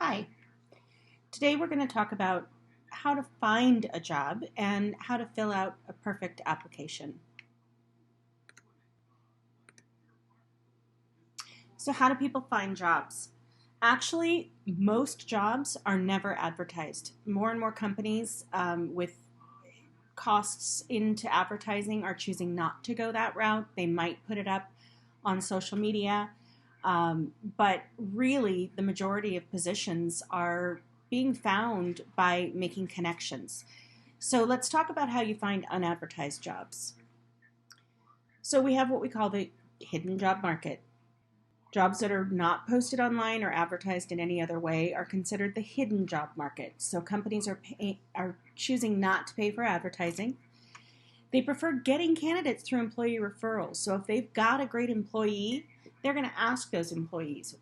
Hi. Today we're going to talk about how to find a job and how to fill out a perfect application. So, how do people find jobs? Actually, most jobs are never advertised. More and more companies with costs into advertising are choosing not to go that route. They might put it up on social media, but really, the majority of positions are being found by making connections. So let's talk about how you find unadvertised jobs. So we have what we call the hidden job market. Jobs that are not posted online or advertised in any other way are considered the hidden job market. So companies are choosing not to pay for advertising. They prefer getting candidates through employee referrals. So if they've got a great employee, they're going to ask those employees,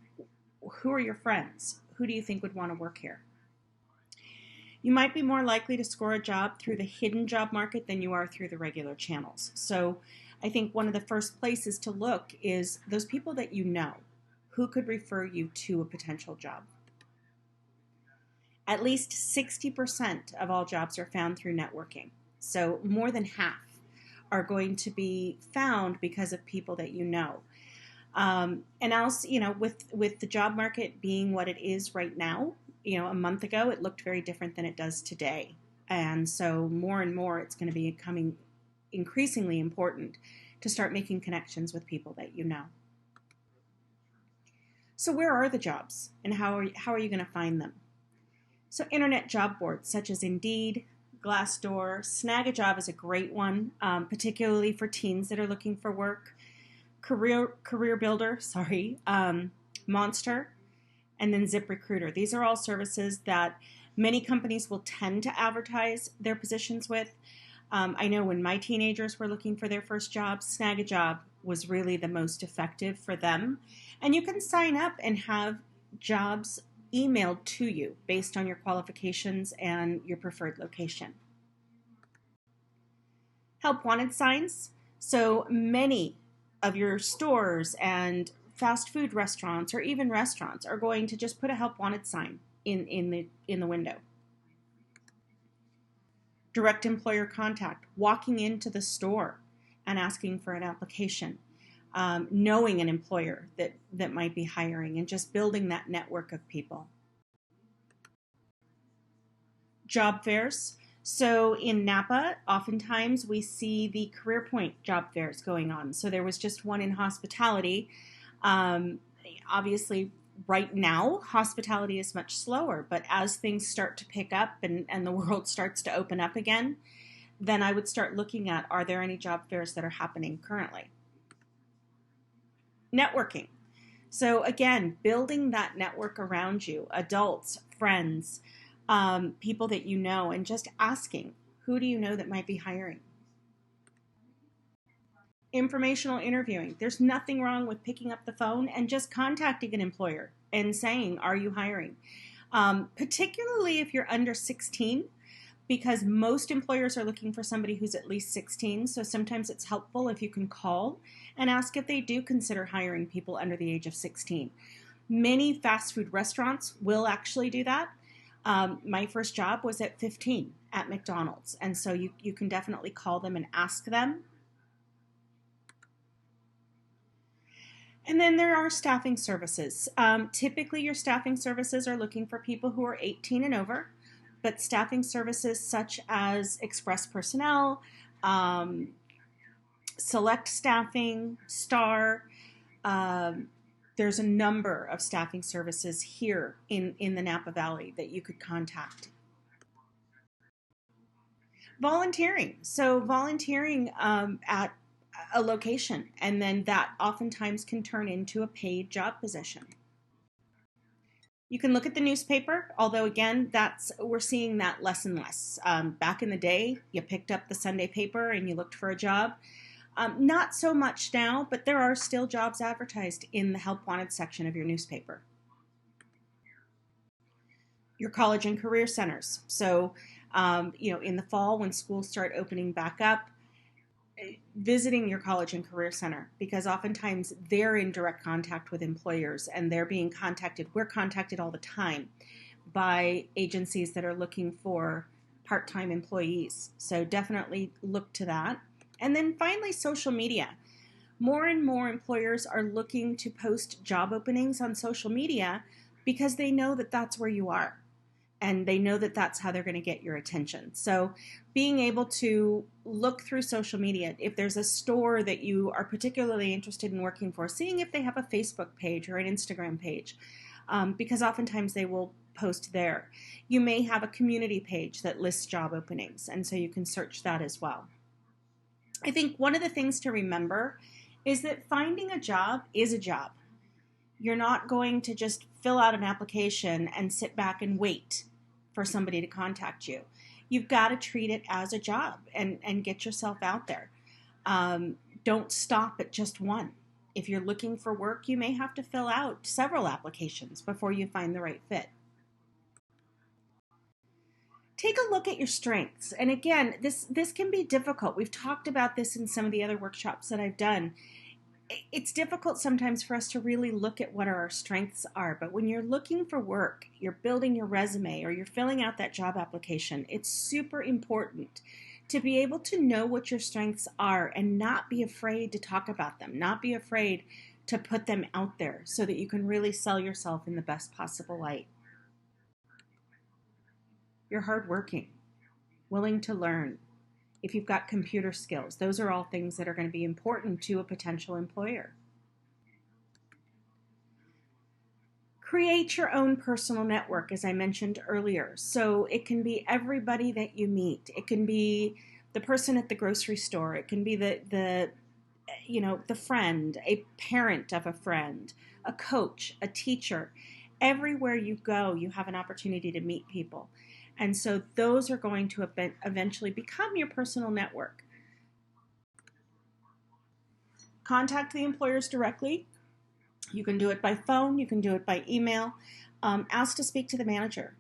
who are your friends? Who do you think would want to work here? You might be more likely to score a job through the hidden job market than you are through the regular channels. So I think one of the first places to look is those people that you know. Who could refer you to a potential job? At least 60% of all jobs are found through networking. So more than half are going to be found because of people that you know. And also, with the job market being what it is right now, a month ago it looked very different than it does today, and so more and more it's going to be becoming increasingly important to start making connections with people that you know. So where are the jobs, and how are you going to find them? So internet job boards such as Indeed, Glassdoor, Snag a Job is a great one, particularly for teens that are looking for work. Career Builder, Monster, and then ZipRecruiter. These are all services that many companies will tend to advertise their positions with. I know when my teenagers were looking for their first job, Snag a Job was really the most effective for them. And you can sign up and have jobs emailed to you based on your qualifications and your preferred location. Help wanted signs. So many of your stores and fast food restaurants or even restaurants are going to just put a help wanted sign in the window. Direct employer contact, walking into the store and asking for an application, knowing an employer that might be hiring, and just building that network of people. Job fairs. So in Napa, oftentimes we see the Career Point job fairs going on. So there was just one in hospitality. Um, Obviously, right now, hospitality is much slower, but as things start to pick up and the world starts to open up again, then I would start looking at, are there any job fairs that are happening currently? Networking. So again, building that network around you, adults, friends, people that you know, and just asking, who do you know that might be hiring? Informational interviewing. There's nothing wrong with picking up the phone and just contacting an employer and saying, are you hiring? Particularly if you're under 16, because most employers are looking for somebody who's at least 16. So sometimes it's helpful if you can call and ask if they do consider hiring people under the age of 16. Many fast food restaurants will actually do that. My first job was at 15 at McDonald's. And so you can definitely call them and ask them. And then there are staffing services. Typically, your staffing services are looking for people who are 18 and over, but staffing services such as Express Personnel, Select Staffing, Star, there's a number of staffing services here in the Napa Valley that you could contact. Volunteering. So volunteering at a location, and then that oftentimes can turn into a paid job position. You can look at the newspaper, although again, we're seeing that less and less. Back in the day, you picked up the Sunday paper and you looked for a job. Not so much now, but there are still jobs advertised in the Help Wanted section of your newspaper. Your college and career centers. So, in the fall when schools start opening back up, visiting your college and career center, because oftentimes they're in direct contact with employers and they're being contacted. We're contacted all the time by agencies that are looking for part-time employees. So definitely look to that. And then finally, social media. More and more employers are looking to post job openings on social media because they know that that's where you are. And they know that that's how they're going to get your attention. So being able to look through social media, if there's a store that you are particularly interested in working for, seeing if they have a Facebook page or an Instagram page, because oftentimes they will post there. You may have a community page that lists job openings, and so you can search that as well. I think one of the things to remember is that finding a job is a job. You're not going to just fill out an application and sit back and wait for somebody to contact you. You've got to treat it as a job and get yourself out there. Don't stop at just one. If you're looking for work, you may have to fill out several applications before you find the right fit. Take a look at your strengths. And again, this can be difficult. We've talked about this in some of the other workshops that I've done. It's difficult sometimes for us to really look at what our strengths are, but when you're looking for work, you're building your resume or you're filling out that job application, it's super important to be able to know what your strengths are and not be afraid to talk about them, not be afraid to put them out there so that you can really sell yourself in the best possible light. You're hardworking, willing to learn. If you've got computer skills, those are all things that are going to be important to a potential employer. Create your own personal network, as I mentioned earlier. So it can be everybody that you meet. It can be the person at the grocery store. It can be the friend, a parent of a friend, a coach, a teacher. Everywhere you go, you have an opportunity to meet people. And so those are going to eventually become your personal network. Contact the employers directly. You can do it by phone. You can do it by email. Ask to speak to the manager.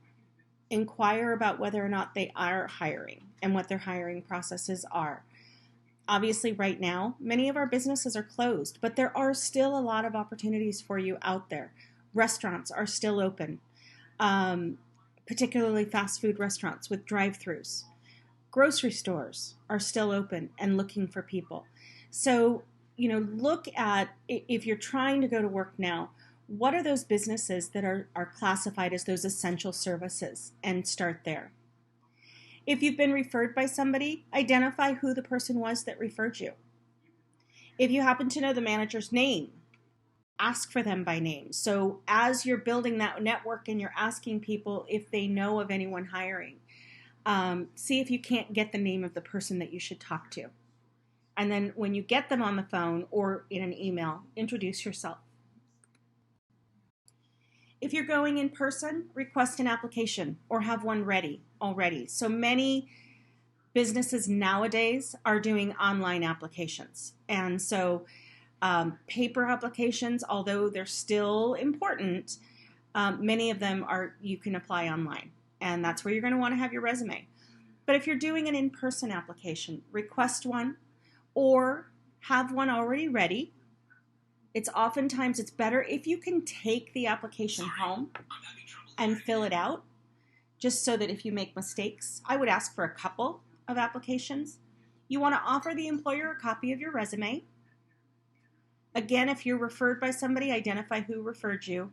Inquire about whether or not they are hiring and what their hiring processes are. Obviously, right now, many of our businesses are closed, but there are still a lot of opportunities for you out there. Restaurants are still open. Particularly fast food restaurants with drive-thrus. Grocery stores are still open and looking for people. So, look at, if you're trying to go to work now, what are those businesses that are classified as those essential services, and start there. If you've been referred by somebody, identify who the person was that referred you. If you happen to know the manager's name, ask for them by name. So as you're building that network and you're asking people if they know of anyone hiring, see if you can't get the name of the person that you should talk to. And then when you get them on the phone or in an email, introduce yourself. If you're going in person, request an application or have one ready already. So many businesses nowadays are doing online applications. And so paper applications, although they're still important, many of them you can apply online, and that's where you're going to want to have your resume. But if you're doing an in-person application, request one or have one already ready. Oftentimes it's better if you can take the application home and fill it out, just so that if you make mistakes, I would ask for a couple of applications. You want to offer the employer a copy of your resume. Again, if you're referred by somebody, identify who referred you.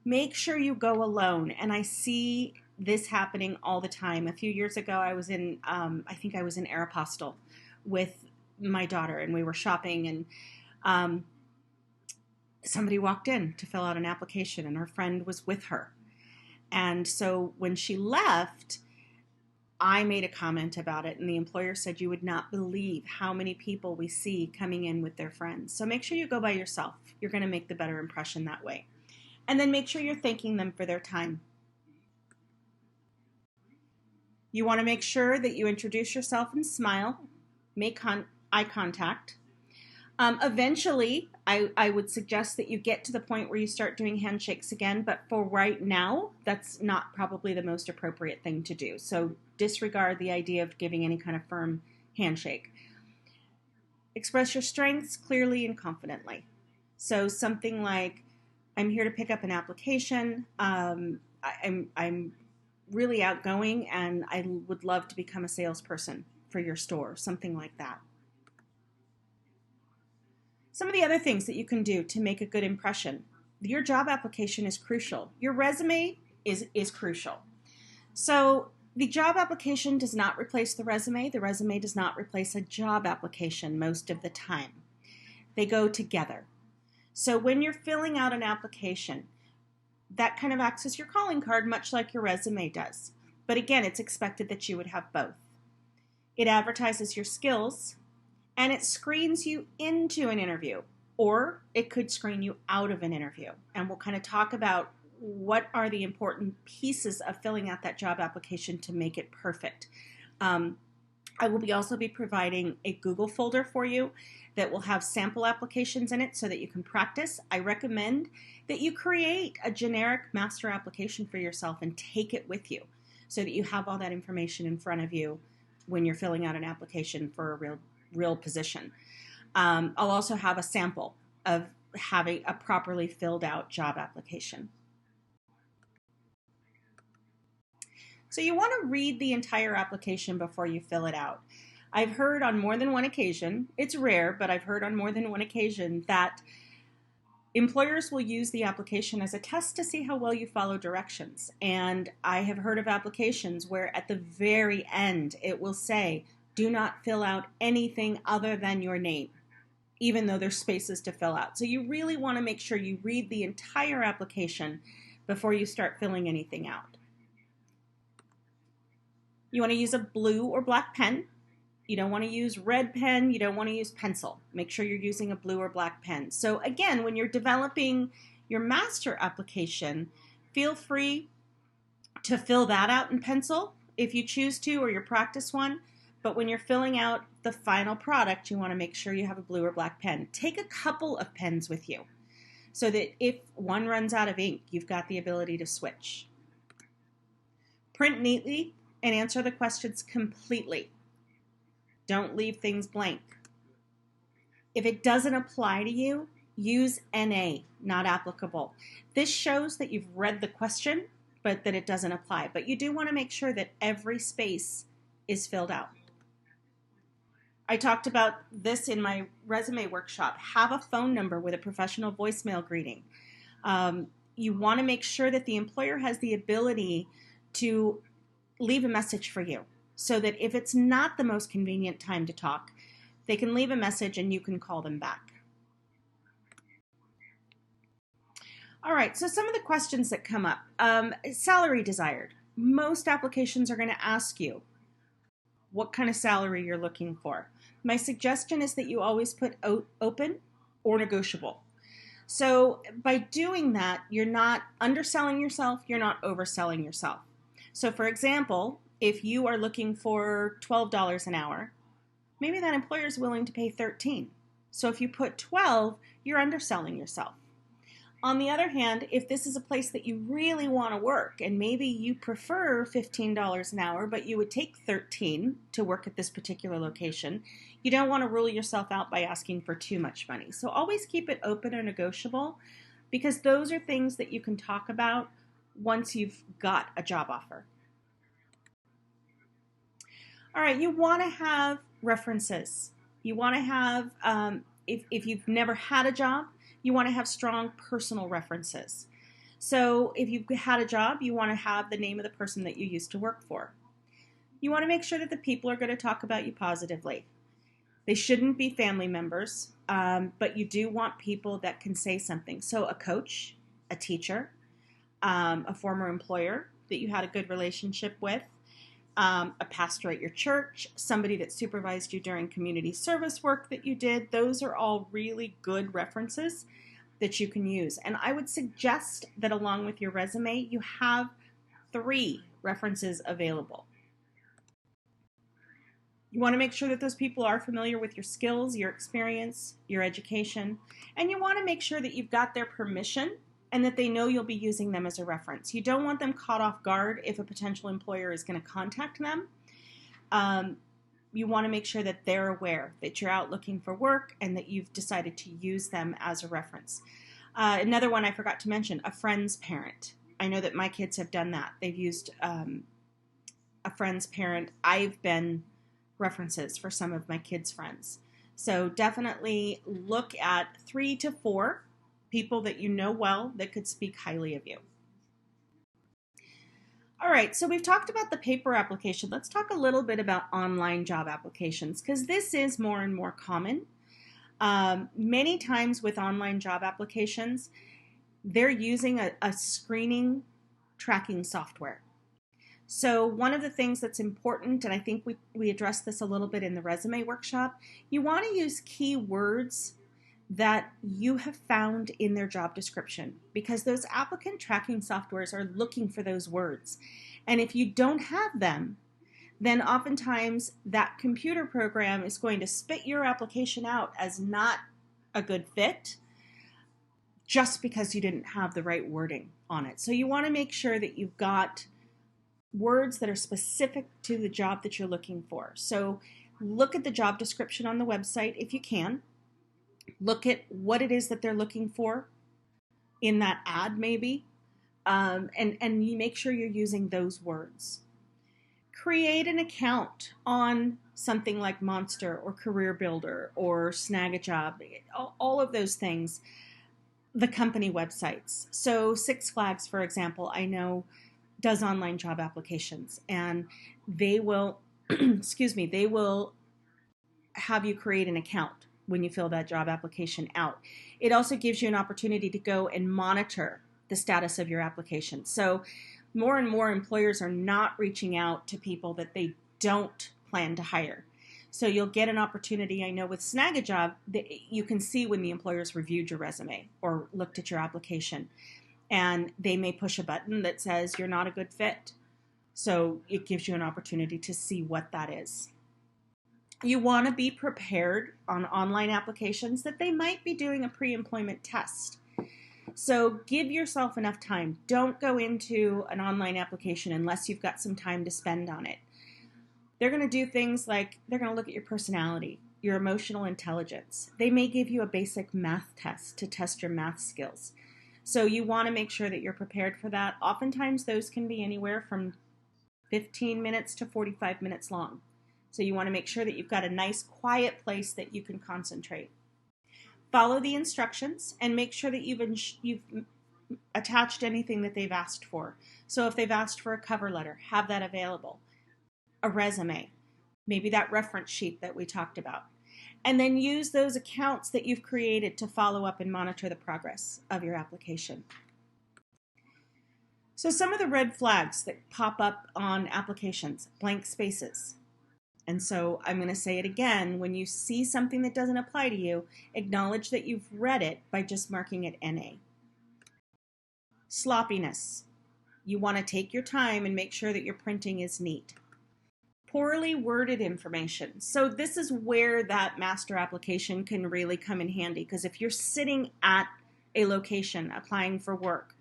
Make sure you go alone. And I see this happening all the time. A few years ago, I was in Aeropostale with my daughter, and we were shopping, and somebody walked in to fill out an application, and her friend was with her. And so when she left, I made a comment about it, and the employer said, "You would not believe how many people we see coming in with their friends." So make sure you go by yourself. You're going to make the better impression that way. And then make sure you're thanking them for their time. You want to make sure that you introduce yourself and smile, make eye contact. Eventually, I would suggest that you get to the point where you start doing handshakes again, but for right now, that's not probably the most appropriate thing to do. So disregard the idea of giving any kind of firm handshake. Express your strengths clearly and confidently. So something like, I'm here to pick up an application. I'm really outgoing and I would love to become a salesperson for your store, something like that. Some of the other things that you can do to make a good impression. Your job application is crucial. Your resume is crucial. So the job application does not replace the resume. The resume does not replace a job application most of the time. They go together. So when you're filling out an application, that kind of acts as your calling card, much like your resume does. But again, it's expected that you would have both. It advertises your skills, and it screens you into an interview, or it could screen you out of an interview. And we'll kind of talk about what are the important pieces of filling out that job application to make it perfect. I will also be providing a Google folder for you that will have sample applications in it so that you can practice. I recommend that you create a generic master application for yourself and take it with you so that you have all that information in front of you when you're filling out an application for a real position. I'll also have a sample of having a properly filled out job application. So you want to read the entire application before you fill it out. I've heard on more than one occasion, it's rare, but I've heard on more than one occasion that employers will use the application as a test to see how well you follow directions. And I have heard of applications where at the very end it will say, do not fill out anything other than your name, even though there's spaces to fill out. So you really want to make sure you read the entire application before you start filling anything out. You want to use a blue or black pen. You don't want to use red pen. You don't want to use pencil. Make sure you're using a blue or black pen. So again, when you're developing your master application, feel free to fill that out in pencil if you choose to, or your practice one. But when you're filling out the final product, you want to make sure you have a blue or black pen. Take a couple of pens with you so that if one runs out of ink, you've got the ability to switch. Print neatly and answer the questions completely. Don't leave things blank. If it doesn't apply to you, use NA, not applicable. This shows that you've read the question, but that it doesn't apply. But you do want to make sure that every space is filled out. I talked about this in my resume workshop. Have a phone number with a professional voicemail greeting. You want to make sure that the employer has the ability to leave a message for you so that if it's not the most convenient time to talk, they can leave a message and you can call them back. All right, so some of the questions that come up. Salary desired. Most applications are going to ask you what kind of salary you're looking for. My suggestion is that you always put open or negotiable. So by doing that, you're not underselling yourself, you're not overselling yourself. So for example, if you are looking for $12 an hour, maybe that employer is willing to pay $13. So if you put 12, you're underselling yourself. On the other hand, if this is a place that you really want to work and maybe you prefer $15 an hour, but you would take 13 to work at this particular location, you don't want to rule yourself out by asking for too much money. So always keep it open or negotiable because those are things that you can talk about once you've got a job offer. All right, you want to have references. You want to have, if you've never had a job, you want to have strong personal references. So if you've had a job, you want to have the name of the person that you used to work for. You want to make sure that the people are going to talk about you positively. They shouldn't be family members, but you do want people that can say something. So a coach, a teacher, a former employer that you had a good relationship with, a pastor at your church, somebody that supervised you during community service work that you did. Those are all really good references that you can use. And I would suggest that along with your resume, you have 3 references available. You want to make sure that those people are familiar with your skills, your experience, your education, and you want to make sure that you've got their permission and that they know you'll be using them as a reference. You don't want them caught off guard if a potential employer is going to contact them. you want to make sure that they're aware that you're out looking for work and that you've decided to use them as a reference. Another one I forgot to mention, a friend's parent. I know that my kids have done that. They've used a friend's parent. I've been references for some of my kids' friends. So definitely look at 3 to 4 people that you know well that could speak highly of you. All right, so we've talked about the paper application. Let's talk a little bit about online job applications, because this is more and more common. Many times with online job applications, they're using a screening tracking software. So one of the things that's important, and I think we addressed this a little bit in the resume workshop, you want to use keywords that you have found in their job description, because those applicant tracking softwares are looking for those words. And if you don't have them, then oftentimes that computer program is going to spit your application out as not a good fit just because you didn't have the right wording on it. So you want to make sure that you've got words that are specific to the job that you're looking for. So look at the job description on the website if you can. Look at what it is that they're looking for in that ad, maybe, and you make sure you're using those words. Create an account on something like Monster or Career Builder or Snag a Job, all of those things, the company websites. So Six Flags, for example, I know does online job applications, and they will, excuse me, they will have you create an account when you fill that job application out. It also gives you an opportunity to go and monitor the status of your application. So more and more employers are not reaching out to people that they don't plan to hire. So you'll get an opportunity, I know with Snag a Job, that you can see when the employers reviewed your resume or looked at your application. And they may push a button that says you're not a good fit. So it gives you an opportunity to see what that is. You want to be prepared on online applications that they might be doing a pre-employment test. So give yourself enough time. Don't go into an online application unless you've got some time to spend on it. They're going to do things like they're going to look at your personality, your emotional intelligence. They may give you a basic math test to test your math skills. So you want to make sure that you're prepared for that. Oftentimes those can be anywhere from 15 minutes to 45 minutes long. So you want to make sure that you've got a nice quiet place that you can concentrate. Follow the instructions and make sure that you've attached anything that they've asked for. So if they've asked for a cover letter, have that available. A resume, maybe that reference sheet that we talked about. And then use those accounts that you've created to follow up and monitor the progress of your application. So some of the red flags that pop up on applications, blank spaces. And so I'm going to say it again, when you see something that doesn't apply to you, acknowledge that you've read it by just marking it NA. Sloppiness. You want to take your time and make sure that your printing is neat. Poorly worded information. So this is where that master application can really come in handy, because if you're sitting at a location applying for work,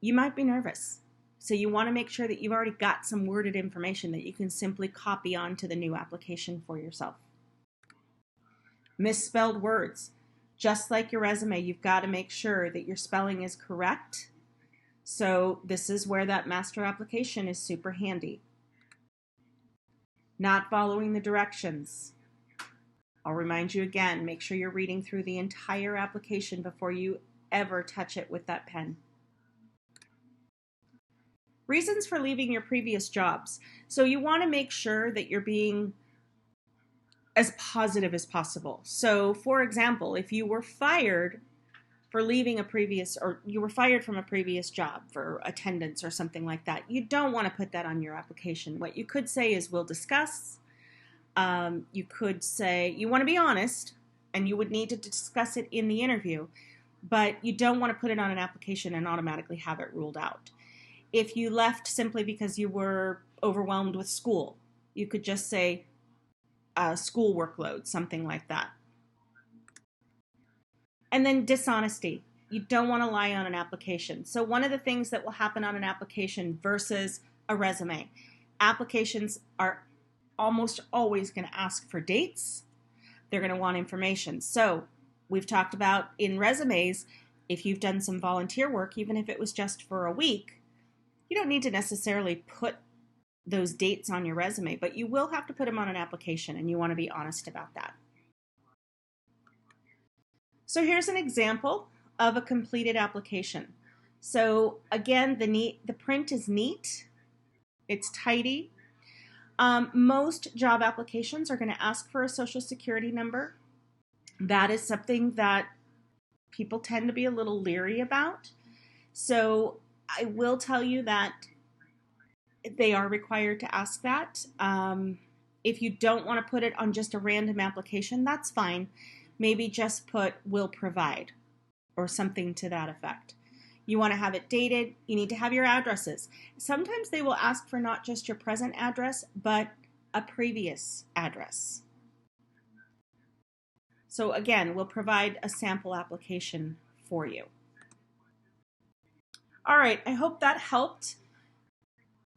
you might be nervous. So you want to make sure that you've already got some worded information that you can simply copy onto the new application for yourself. Misspelled words. Just like your resume, you've got to make sure that your spelling is correct. So this is where that master application is super handy. Not following the directions. I'll remind you again, make sure you're reading through the entire application before you ever touch it with that pen. Reasons for leaving your previous jobs. So you want to make sure that you're being as positive as possible. So for example, if you were fired for leaving a previous, or you were fired from a previous job for attendance or something like that, you don't want to put that on your application. What you could say is, we'll discuss. You could say, you want to be honest, and you would need to discuss it in the interview, but you don't want to put it on an application and automatically have it ruled out. If you left simply because you were overwhelmed with school, you could just say school workload, something like that. And then dishonesty. You don't want to lie on an application. So one of the things that will happen on an application versus a resume, applications are almost always going to ask for dates. They're going to want information. So we've talked about in resumes, if you've done some volunteer work, even if it was just for a week, you don't need to necessarily put those dates on your resume, but you will have to put them on an application, and you want to be honest about that. So here's an example of a completed application. So again, the print is neat. It's tidy. Most job applications are going to ask for a social security number. That is something that people tend to be a little leery about. So I will tell you that they are required to ask that. If you don't want to put it on just a random application, that's fine. Maybe just put will provide or something to that effect. You want to have it dated. You need to have your addresses. Sometimes they will ask for not just your present address, but a previous address. So again, we'll provide a sample application for you. All right, I hope that helped.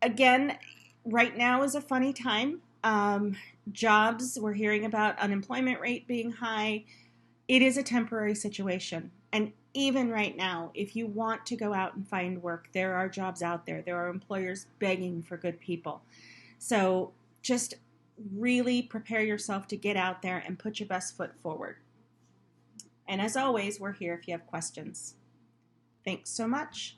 Again, right now is a funny time. Jobs, we're hearing about unemployment rate being high. It is a temporary situation. And even right now, if you want to go out and find work, there are jobs out there. There are employers begging for good people. So just really prepare yourself to get out there and put your best foot forward. And as always, we're here if you have questions. Thanks so much.